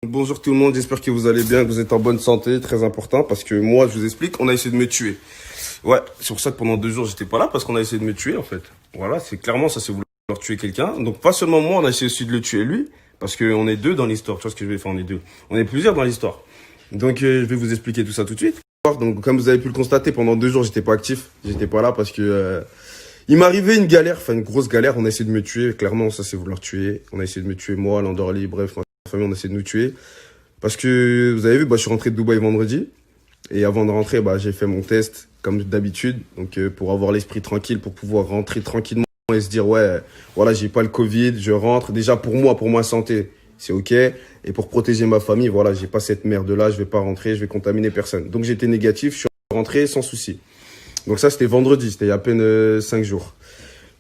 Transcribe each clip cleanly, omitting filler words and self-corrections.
Bonjour tout le monde, j'espère que vous allez bien, que vous êtes en bonne santé, très important, parce que moi, je vous explique, on a essayé de me tuer. Ouais, c'est pour ça que pendant 2 jours, j'étais pas là, parce qu'on a essayé de me tuer, en fait. Voilà, c'est clairement ça, c'est vouloir tuer quelqu'un. Donc, pas seulement moi, on a essayé aussi de le tuer lui, parce qu'on est deux dans l'histoire, tu vois ce que je vais faire, on est deux. On est plusieurs dans l'histoire. Donc, je vais vous expliquer tout ça tout de suite. Donc, comme vous avez pu le constater, pendant 2 jours, j'étais pas actif, j'étais pas là, parce que il m'arrivait une galère, enfin une grosse galère, on a essayé de me tuer, clairement, ça c'est vouloir tuer. On a essayé de me tuer, moi, Landorly, bref, ma famille, on a essayé de nous tuer. Parce que, vous avez vu, je suis rentré de Dubaï vendredi. Et avant de rentrer, j'ai fait mon test, comme d'habitude. Donc, pour avoir l'esprit tranquille, pour pouvoir rentrer tranquillement et se dire, ouais, voilà, j'ai pas le Covid, je rentre. Déjà, pour ma santé, c'est OK. Et pour protéger ma famille, voilà, j'ai pas cette merde-là, je vais pas rentrer, je vais contaminer personne. Donc, j'étais négatif, je suis rentré sans souci. Donc, ça, c'était vendredi, c'était il y a à peine 5 jours.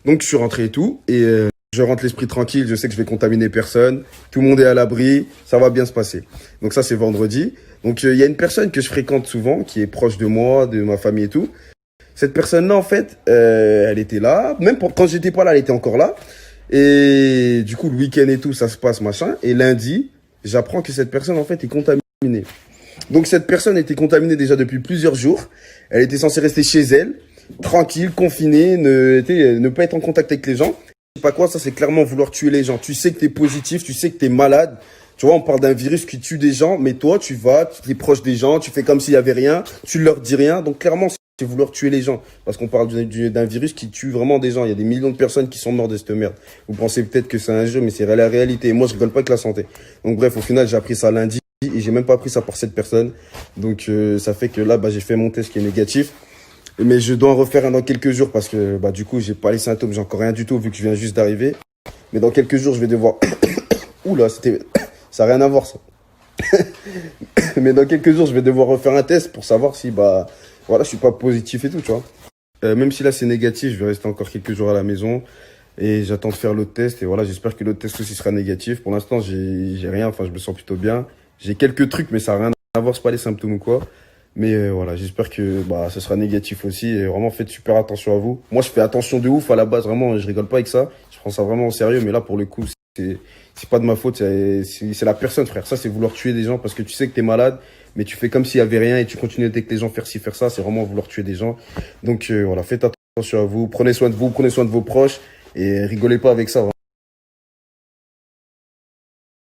Donc, je suis rentré et tout. Et je rentre l'esprit tranquille, je sais que je vais contaminer personne. Tout le monde est à l'abri, ça va bien se passer. Donc ça, c'est vendredi. Donc il y a une personne que je fréquente souvent, qui est proche de moi, de ma famille et tout. Cette personne-là, en fait, elle était là. Même quand j'étais pas là, elle était encore là. Et du coup, le week-end et tout, ça se passe, machin. Et lundi, j'apprends que cette personne, en fait, est contaminée. Donc cette personne était contaminée déjà depuis plusieurs jours. Elle était censée rester chez elle, tranquille, confinée, ne pas être en contact avec les gens. Je sais pas quoi, ça c'est clairement vouloir tuer les gens. Tu sais que t'es positif, tu sais que t'es malade. Tu vois, on parle d'un virus qui tue des gens, mais toi, tu es proche des gens, tu fais comme s'il y avait rien, tu leur dis rien. Donc clairement, c'est vouloir tuer les gens. Parce qu'on parle d'un virus qui tue vraiment des gens. Il y a des millions de personnes qui sont mortes de cette merde. Vous pensez peut-être que c'est un jeu, mais c'est la réalité. Et moi, je rigole pas avec la santé. Donc bref, au final, j'ai appris ça lundi et j'ai même pas appris ça par cette personne. Donc ça fait que là, j'ai fait mon test qui est négatif. Mais je dois en refaire un dans quelques jours parce que du coup, j'ai pas les symptômes, j'ai encore rien du tout vu que je viens juste d'arriver. Mais dans quelques jours, je vais devoir... Oula, ça n'a rien à voir ça. Mais dans quelques jours, je vais devoir refaire un test pour savoir si je suis pas positif et tout, tu vois. Même si là c'est négatif, je vais rester encore quelques jours à la maison et j'attends de faire l'autre test et voilà, j'espère que l'autre test aussi sera négatif. Pour l'instant, j'ai rien, enfin je me sens plutôt bien. J'ai quelques trucs mais ça n'a rien à voir, c'est pas les symptômes ou quoi. Mais voilà, j'espère que ce sera négatif aussi. Et vraiment, faites super attention à vous. Moi, je fais attention de ouf à la base. Vraiment, je rigole pas avec ça. Je prends ça vraiment au sérieux. Mais là, pour le coup, c'est pas de ma faute. C'est la personne, frère. Ça, c'est vouloir tuer des gens parce que tu sais que t'es malade. Mais tu fais comme s'il y avait rien et tu continues avec les gens faire ci, faire ça. C'est vraiment vouloir tuer des gens. Donc voilà, faites attention à vous. Prenez soin de vous, prenez soin de vos proches. Et rigolez pas avec ça. Vraiment.